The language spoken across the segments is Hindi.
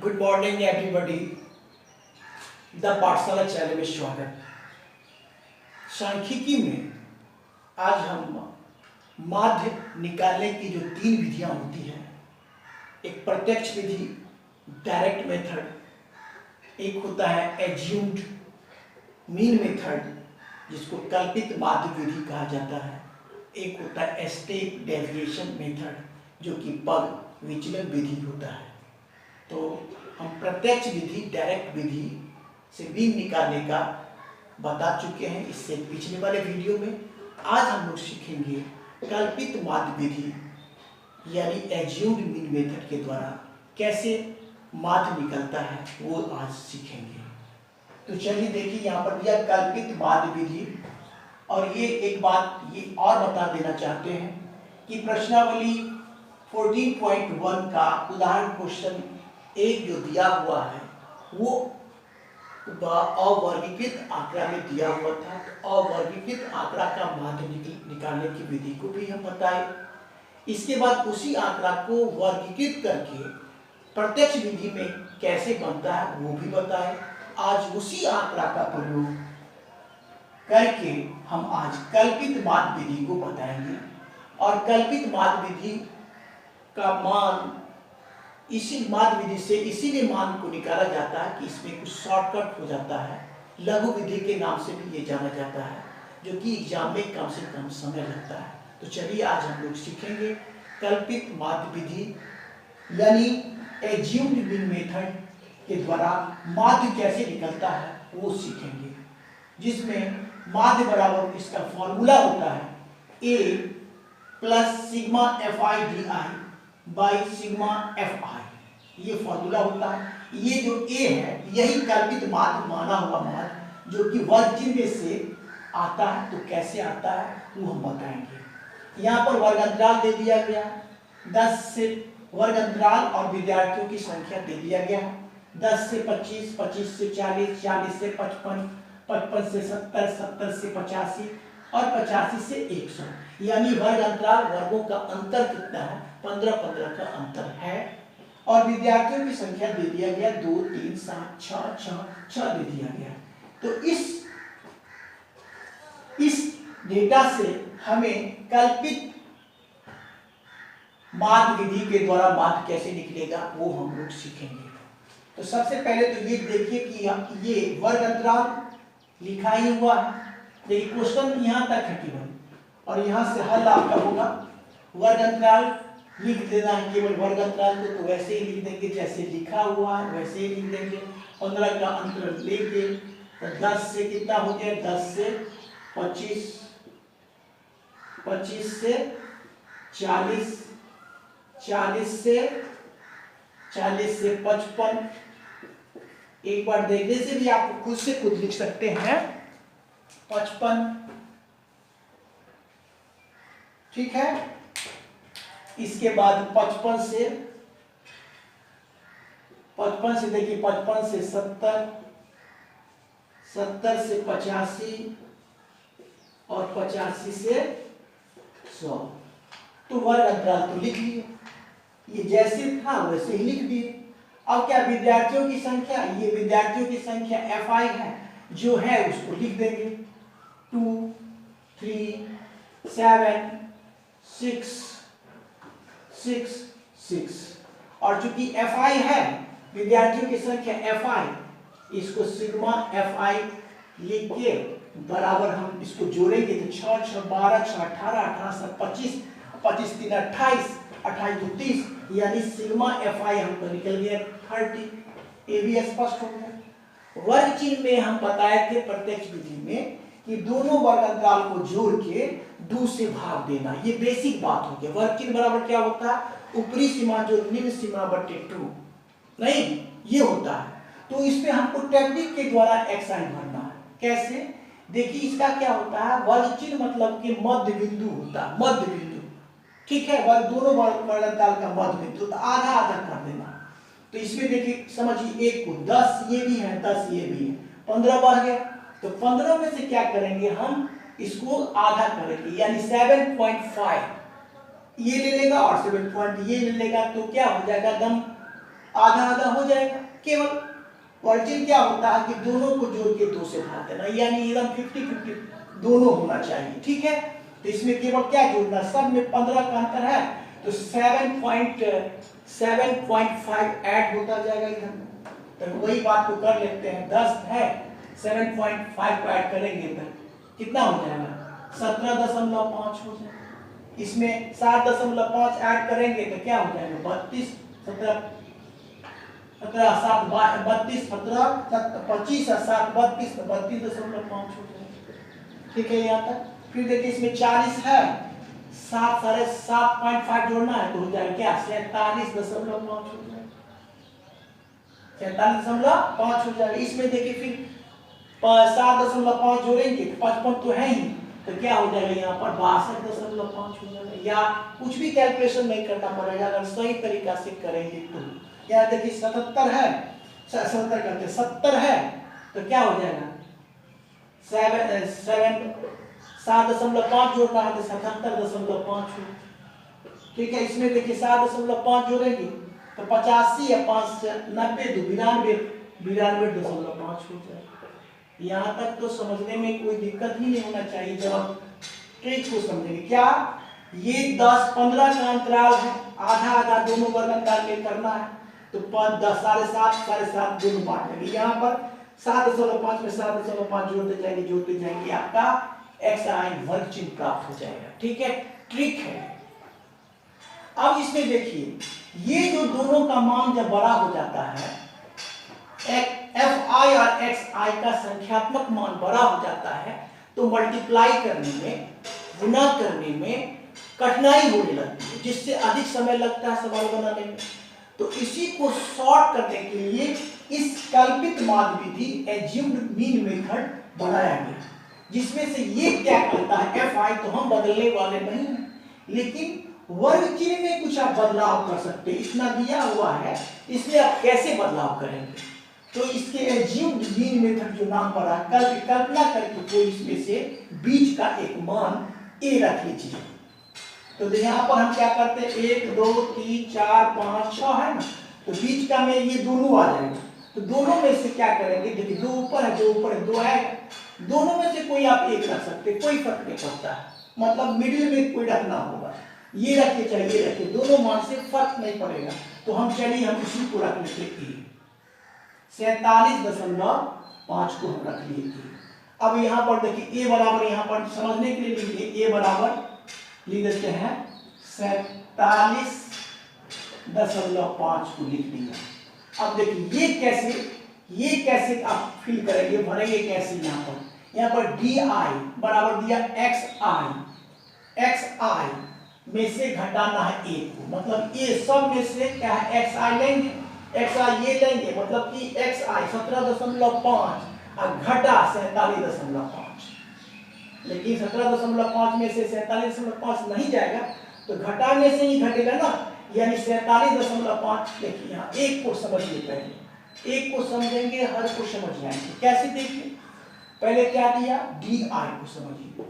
Good morning everybody. द पाठशाला चैनल में स्वागत। सांख्यिकी में आज हम माध्य निकालने की जो 3 विधियां होती हैं, एक प्रत्यक्ष विधि डायरेक्ट मेथड, एक होता है एज्यूम्ड मीन मेथड जिसको कल्पित माध्य विधि कहा जाता है, एक होता है स्टेप डेविएशन मेथड जो कि पग विचलन विधि होता है। तो हम प्रत्यक्ष विधि डायरेक्ट विधि से मीन निकालने का बता चुके हैं इससे पिछले वाले वीडियो में। आज हम लोग सीखेंगे कल्पित माध्य विधि यानी एज्यूम्ड मीन मेथड के द्वारा कैसे माध्य निकलता है, वो आज सीखेंगे। तो चलिए देखिए, यहाँ पर दिया कल्पित माध्य विधि। और ये एक बात ये और बता देना चाहते हैं कि प्रश्नावली 14.1 का उदाहरण क्वेश्चन एक जो दिया हुआ है वो अवर्गीकृत आंकड़ा में दिया हुआ था। तो अवर्गीकृत आंकड़ा का माध्य निकालने की विधि को भी हम बताए। इसके बाद उसी आंकड़ा को वर्गीकृत करके प्रत्यक्ष विधि में कैसे बनता है वो भी बताए। आज उसी आंकड़ा का प्रयोग करके हम आज कल्पित माध्य विधि को बताएंगे। और कल्पित माध्य विधि का मान इसी माध्य विधि से इसीलिए मान को निकाला जाता है कि इसमें कुछ शॉर्टकट हो जाता है, लघु विधि के नाम से भी ये जाना जाता है, जो कि एग्जाम में कम से कम समय लगता है। तो चलिए आज हम लोग सीखेंगे कल्पित माध्य विधि यानी एज्यूम्ड मीन मेथड के द्वारा माध्य कैसे निकलता है वो सीखेंगे, जिसमें माध्य बराबर इसका फॉर्मूला होता है A plus sigma F I D I by sigma F I. ये फॉर्मूला होता है। ये जो ए है यही कल्पित माध्य माना हुआ माध्य जो कि वर्ग चिन्ह से आता है। तो कैसे आता है वो हम बताएंगे। यहाँ पर वर्ग अंतराल दे दिया गया 10 से वर्ग अंतराल और विद्यार्थियों की संख्या दे दिया गया 10 से 25, 25 से 40, 40 से 55, 55 से 70, 70 से 85 और 85 से 100। यानी वर्ग अंतराल वर्गों का अंतर कितना है, 15-15 का अंतर है। और विद्यार्थियों की संख्या दे दिया गया 2, 3, 7, 6 दे दिया गया। तो इस डेटा से हमें कल्पित माध्य विधि के द्वारा माध्य कैसे निकलेगा वो हम लोग सीखेंगे। तो सबसे पहले तो ये देखिए कि ये वर्ग अंतराल लिखा ही हुआ है। देखिए क्वेश्चन यहाँ तक है केवल, और यहाँ से हल आपका होगा। वर्ग अंतराल लिख देना है, केवल वर्ग अंतराल को तो वैसे ही लिख देंगे जैसे लिखा हुआ है वैसे ही लिख देंगे। 15 का अंतर लेके तो 10 से कितना हो गया, 10 से 25, 25 से 40, 40 से 55। एक बार देखने से भी आप खुद से खुद लिख सकते हैं 55, ठीक है। इसके बाद 55 से देखिए 55 से 70, 70 से 85 और 85 से 100। तो वर्ग अंतराल तो लिख लिए, ये जैसे था वैसे ही लिख दिए। अब क्या विद्यार्थियों की संख्या, ये विद्यार्थियों की संख्या एफ आई है जो है उसको लिख देंगे 2, 3, 7, 6। और चूंकि एफ आई है विद्यार्थियों की संख्या एफ आई, इसको सिग्मा एफ आई लिख के बराबर हम इसको जोड़ेंगे तो 6, 6, 12, 6, 18, 18, 7, 25, 25, 3, 28, 28, 2, 30, यानी सिग्मा एफ आई हमको निकल गया 30। ये भी स्पष्ट हो गया। वर्ग चिन्ह में हम बताए थे प्रत्यक्ष विधि में कि दोनों वर्ग अंतराल को जोड़ के 2 से भाग देना, ये बेसिक बात हो गया। वर्ग चिन्ह बराबर क्या होता है, ऊपरी सीमा जो निम्न सीमा बटे 2 नहीं, ये होता है। तो इसमें हमको टेक्निक के द्वारा एक्साइन भरना है। कैसे, देखिए इसका क्या होता है, वर्ग चिन्ह मतलब कि मध्य बिंदु होता है, मध्य बिंदु, ठीक है। वर्ग दोनों वर्ग अंतराल का मध्य बिंदु, तो आधा आधा कर देना। तो इसमें देखिए समझिए, एक को 10 ये भी है, 10 ये भी है, 15 बढ़ गया। तो 15 में से क्या करेंगे, हम इसको आधा करेंगे, यानी 7.5 ये ले लेगा और 7 ये ले लेगा। तो क्या हो जाएगा, एकदम आधा आधा हो जाएगा। केवल वर्जिन क्या होता है कि दोनों को जोड़ के 2 से भाग देना, यानी एकदम 50-50 दोनों होना चाहिए, ठीक है। तो इसमें केवल क्या जोड़ना, सब में 15 का अंतर है तो 7.5 ऐड होता जाएगा इधर। तो वही बात को कर लेते हैं, 10 है 7.5 को ऐड करेंगे तो कितना हो जाएगा, 17.5 हो जाएगा। इसमें 7.5 ऐड करेंगे तो क्या हो जाएगा, 32, 17, 7, 32, 17, 25 और 7, 32, तो 32.5 हो जाएगा, ठीक है यहाँ तक। फिर देखिए इसमें 40 है, 7 साढ़े 7.5 जोड़ना है तो हो जाएगा क्या, 47.5 हो जाएगा, 47.5 हो जाएगा। इसमें देखिए फिर 7.5 जोड़ेंगे तो 55 तो है ही, तो क्या हो जाएगा यहाँ पर 62.5 हो जाएगा। या कुछ भी कैलकुलेशन नहीं करना पड़ेगा, अगर सही तरीका से करेंगे तो। या देखिए 77 है, 77 करते 70 है तो क्या हो जाएगा, 7.5 जोड़ना है तो 77.5 हो, ठीक है। इसमें देखिए 7.5 जोड़ेंगे तो 85 या 5 90 तो 92.5 हो जाएगा। यहाँ तक तो समझने में कोई दिक्कत ही नहीं होना चाहिए जब आप ट्रिक को समझेंगे। क्या ये 10-15 का अंतराल है, आधा आधा दोनों वर्ग में करना है तो 10 साढ़े 7 दोनों बांट लेंगे। यहाँ पर 7.5 में 7.5 जोड़ते जाएंगे आपका xi वर्ग चिन्ह प्राप्त हो जाएगा, ठीक है। ट्रिक है। अब इसमें देखिए ये जो दोनों का मान जब बड़ा हो जाता है, fi और xi का संख्यात्मक मान बड़ा हो जाता है तो मल्टीप्लाई करने में, गुणा करने में कठिनाई होने लगती है, जिससे अधिक समय लगता है सवाल बनाने में। तो इसी को सॉर्ट करने के लिए इस कल्पित माध्य विधि एज्यूम्ड मीन मेथड बनाया गया, जिसमें से ये क्या कहता है, fi तो हम बदलने वाले नहीं हैं, लेकिन वर्ग चिन्ह में कुछ आप बदलाव कर सकते हैं। इतना दिया हुआ है, इसमें आप कैसे बदलाव करेंगे, तो इसके एज्यूम्ड मीन मेथड जो नाम पड़ा, कल्पना करके कोई इसमें से बीच का एक मान a रख लीजिए। तो यहाँ पर हम क्या करते हैं, 1 2 3 4 5 6 है ना, तो बीच का में ये दोनों आ जाएगा। तो दोनों में से क्या करेंगे, देखिए 2 ऊपर है 2 ऊपर है 2 आएगा, दोनों में से कोई आप एक रख सकते, कोई फर्क नहीं पड़ता, मतलब मिडिल में कोई रखना होगा, ये रखिए चाहे ये रखिए, दोनों मान से फर्क नहीं पड़ेगा। तो हम चलिए हम इसी को रख लेते 47.5 को हम रख लिए थे। अब यहाँ पर देखिए a बराबर, यहाँ पर समझने के लिए लिखिए a बराबर लिख देते हैं 47.5 को लिख दिया। अब देखिए ये कैसे आप फिल करेंगे, भरेंगे कैसे, यहाँ पर di बराबर दिया xi में से घटाना है a को, मतलब a सब में से क्या है xi लेंगे, xi ये लेंगे, मतलब कि xi 17.5 और घटा 47.5, लेकिन 17.5 में से 47.5 नहीं जाएगा तो घटाने से ही घटेगा ना, यानी 47.5। देखिए यहाँ एक को समझिए, पहले एक को समझेंगे, हर को समझ जाएंगे। कैसे देखिए, पहले क्या दिया, di को समझिए,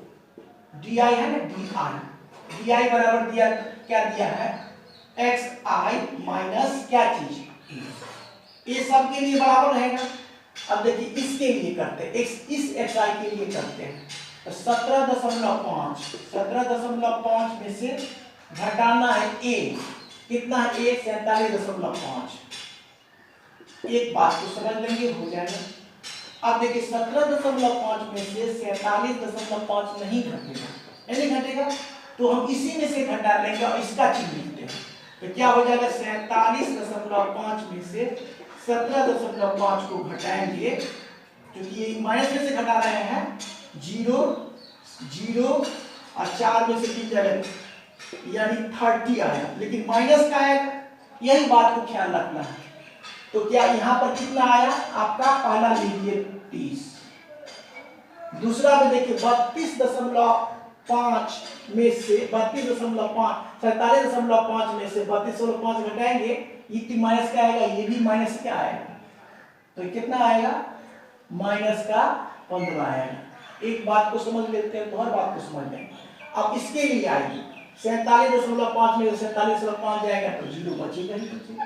di है ना, di बराबर दिया, क्या दिया है, xi माइनस क्या चीज, ये सब के लिए बराबर रहेगा। अब देखिए इसके लिए करते हैं, इस xi के लिए करते हैं, तो 17.5 में से घटाना है a, कितना है a, 47.5। एक बात को समझ लेंगे, हो जाएगा। अब देखिए 17.5 में से 47.5 नहीं घटेगा, नहीं घटेगा, तो हम इसी में से घटा लेंगे और इसका चिन्ह लिखते हैं, तो क्या हो जाएगा, 47.5 में से 17.5 को घटाएंगे, क्योंकि ये माइनस में से घटा रहे हैं, 0 0 और 4 में से 3 जाएगा, यानी 30 आएगा, लेकिन माइनस का आएगा, यही बात को ख्याल रखना है। तो क्या यहाँ पर कितना आया आपका, पहला लीजिए 30, दूसरा में देखिए 32.5 में से 47.5 में से 32.5 घटाएंगे, ये माइनस का आएगा, ये भी माइनस क्या आएगा, तो कितना आएगा, माइनस का 15 आएगा। एक बात को समझ लेते हैं तो हर बात को समझ लेंगे। अब इसके लिए आइए 47.5 में 47.5 जाएगा तो 0 बचेगा ही बचेगा,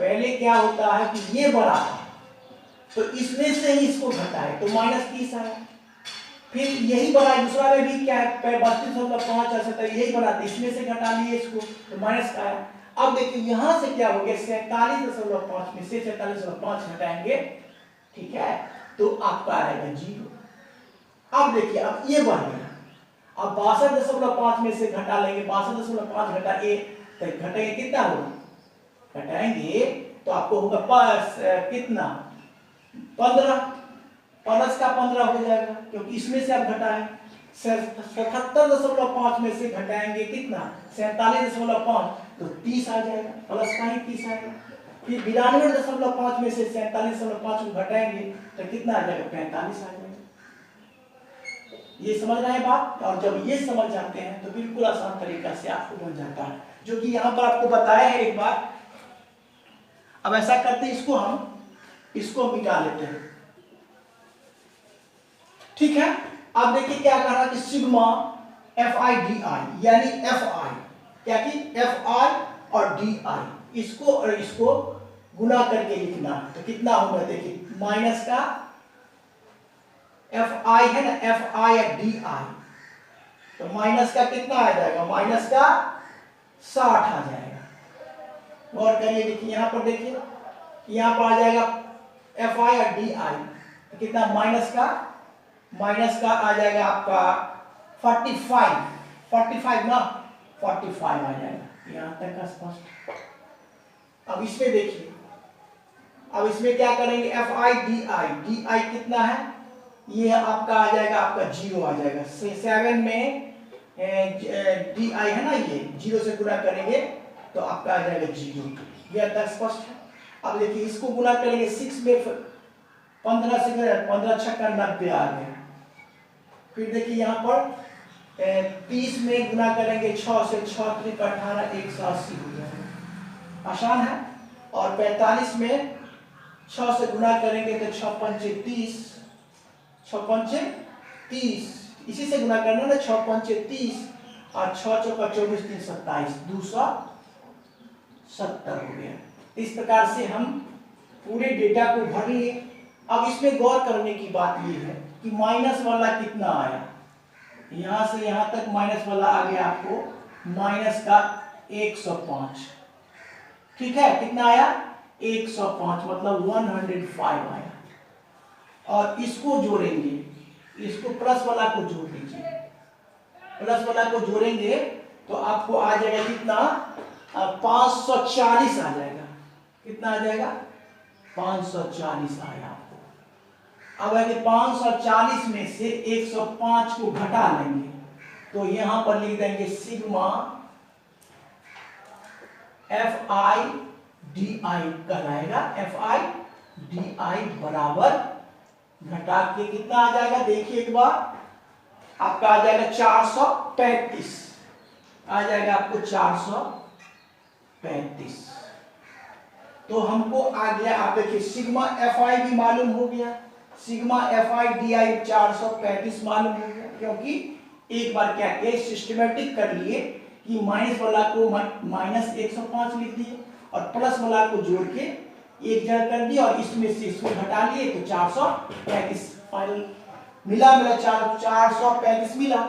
पहले क्या होता है कि ये बड़ा था, तो इसमें से ही इसको घटाए तो -30 आया। फिर यही बड़ा है, दूसरा में भी क्या है 32.5 ऐसा था, यही बड़ा था, इसमें से घटा लिए इसको तो माइनस का आया। अब देखिए यहां से क्या हो गया, 47.5 में से 47.5 घटाएंगे, ठीक है, तो आपका आएगा 0। अब देखिए अब ये बढ़ गया, अब 62.5 में से घटा लेंगे, 62.5 घटा ए, तो घटाएंगे कितना होगा, घटाएंगे तो आपको होगा पास कितना 15, प्लस का 15 हो जाएगा, क्योंकि इसमें से आप घटाएं। 77.5 में से घटाएंगे कितना 47.5, तो 30 आ जाएगा, प्लस का ही 30 आएगा। फिर 92.5 में से 47.5 को घटाएंगे तो कितना आ जाएगा 45 आ जाएगा। ये समझ रहे हैं बात, और जब ये समझ जाते हैं तो बिल्कुल आसान तरीका से आपको बन जाता है, जो कि यहाँ पर आपको बताया है एक बार। अब ऐसा करते हैं, इसको मिटा लेते हैं, ठीक है। अब देखिए क्या कह रहा है कि सिग्मा FI/DI, यानी FI क्या कि FI और DI, इसको और इसको गुना करके लिखना, तो कितना होगा देखिए, माइनस का FI है ना, FI या DI, तो माइनस का कितना आ जाएगा, माइनस का 60 आ जाएगा। गौर करिए, देखिए यहां पर देखिए, यहां पर आ जाएगा FI और DI, तो कितना माइनस का आ जाएगा आपका 45 ना, 45 आ जाएगा, यहां तक का स्पष्ट। अब इसमें देखिए, अब इसमें क्या करेंगे, FI/DI कितना है, ये आपका आ जाएगा, आपका 0 आ जाएगा। 7 में DI है ना, ये 0 से गुना करेंगे तो आपका आ जाएगा 0, ये तक स्पष्ट है। अब देखिए इसको गुना करेंगे 6 में 15 से 15 छक्का 90 आ गया। फिर देखिए यहाँ पर 30 में गुना करेंगे 6 से, 6 × 18 180 हो जाएगा, आसान है। और 45 में 6 से गुना करेंगे तो 6 पंचे 30, 6 पंचे 30, इसी से गुना करना ना, 6 पंचे 30 और 6 चौका 24 3 27, 270 हो गया। इस प्रकार से हम पूरे डेटा को भर लिए। अब इसमें गौर करने की बात यह है कि माइनस वाला कितना आया, यहां से यहां तक माइनस वाला आ गया आपको माइनस का 105, ठीक है, कितना आया 105, मतलब 105 आया। और इसको जोड़ेंगे, इसको प्लस वाला को जोड़ दीजिए, प्लस वाला को जोड़ेंगे तो आपको आ जाएगा कितना 540 आ जाएगा, कितना आ जाएगा 540 आया आपको। अब अगर 540 में से 105 को घटा लेंगे तो यहां पर लिख देंगे सिग्मा FI/DI कहलाएगा, FI/DI बराबर घटा के कितना आ जाएगा, देखिए एक बार, आपका आ जाएगा 435 आ जाएगा आपको 435। तो हमको आ गया, आप देखिए सिग्मा FI भी मालूम हो गया, सिग्मा FI/DI 435 मालूम हो गया, क्योंकि एक बार क्या किया, सिस्टमेटिक कर लिए कि माइनस वाला को -105 लिख दिए और प्लस वाला को जोड़ के एक जगह कर दिया और इसमें से इसको घटा लिए तो 435 फाइनल मिला 435 मिला।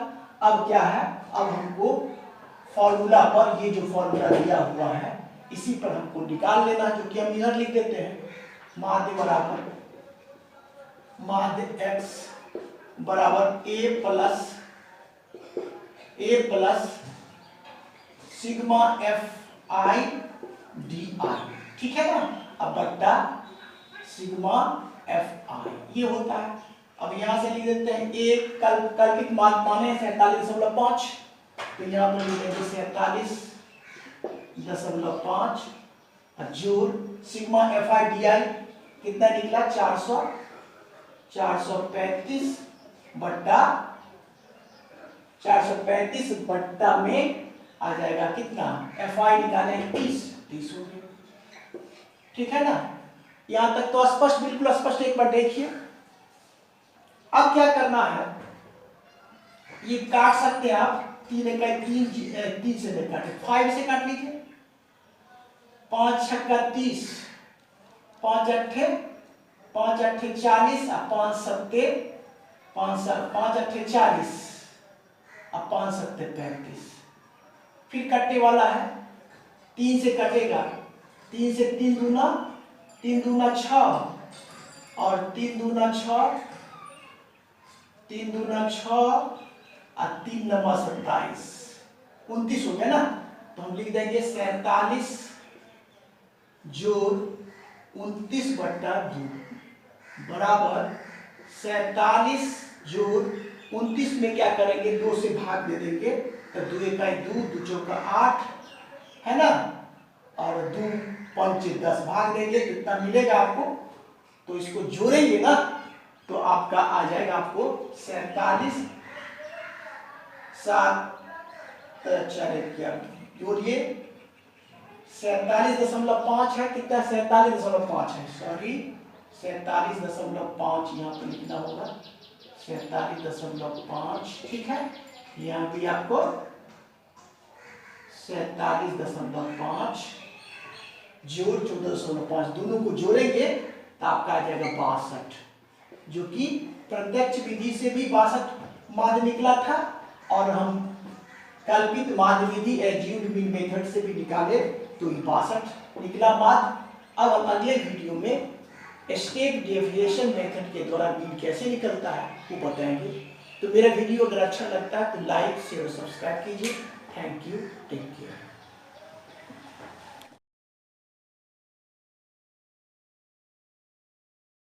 अब क्या है, अब हमको फॉर्मूला पर, ये जो फॉर्मूला दिया हुआ है इसी पर हमको निकाल लेना, जो कि हम इधर लिख देते हैं, माध्य बराबर माध्य x बराबर a प्लस सिग्मा FI/DI, ठीक है ना, अब बट्टा सिग्मा FI ये होता है। अब यहां से लिख देते हैं एक कल्पित मान माने 47.5, तो यहां पर लिख देंगे 47.5 जोड़ सिग्मा FI/DI कितना निकला 435 बट्टा 435 बट्टा में आ जाएगा कितना, FI निकाले 30 हो गया, ठीक है ना। यहां तक तो स्पष्ट, बिल्कुल स्पष्ट, एक बार देखिए। अब क्या करना है, ये काट सकते हैं आप, 3 से काटे, 5 से काट लीजिए, 5 छक्का 30, 5 अट्ठे 40 और 5 सत्ते 5 अट्ठे 40 और 5 सत्ते 35। फिर कटने वाला है, 3 से कटेगा, 3 से 3 दूना 6 और 3 दूना 6 और 3 नमा 27, 29 हो गया ना। तो हम लिख देंगे 47 जोड़ 29/2 बराबर 47 जोड़ 29 में क्या करेंगे, 2 से भाग दे देंगे, तो 2 इकाई 2, 2 चौका 8 है ना, और 2 पंचे 10 भाग देंगे, कितना मिलेगा आपको। तो इसको जोड़ेंगे ना तो आपका आ जाएगा आपको 47 7 4 जोड़िए 47.5 है, कितना 47.5 है, सॉरी 47.5 यहाँ पे लिखना होगा, 47.5 ठीक है। यहाँ भी आपको 47.5 जोड़ 14.5 दोनों को जोड़ेंगे तो आपका आ जाएगा 62, जो कि प्रत्यक्ष विधि से भी 62 माध्य निकला था और हम कल्पित माध्य विधि एज्यूम्ड मीन मेथड से भी निकाले तो 62 निकला माध्य। अब हम अगले वीडियो में स्टेप डेविएशन मेथड के द्वारा मीन कैसे निकलता है वो बताएंगे। तो मेरा वीडियो अगर अच्छा लगता है तो लाइक शेयर और सब्सक्राइब कीजिए। Thank you, take care.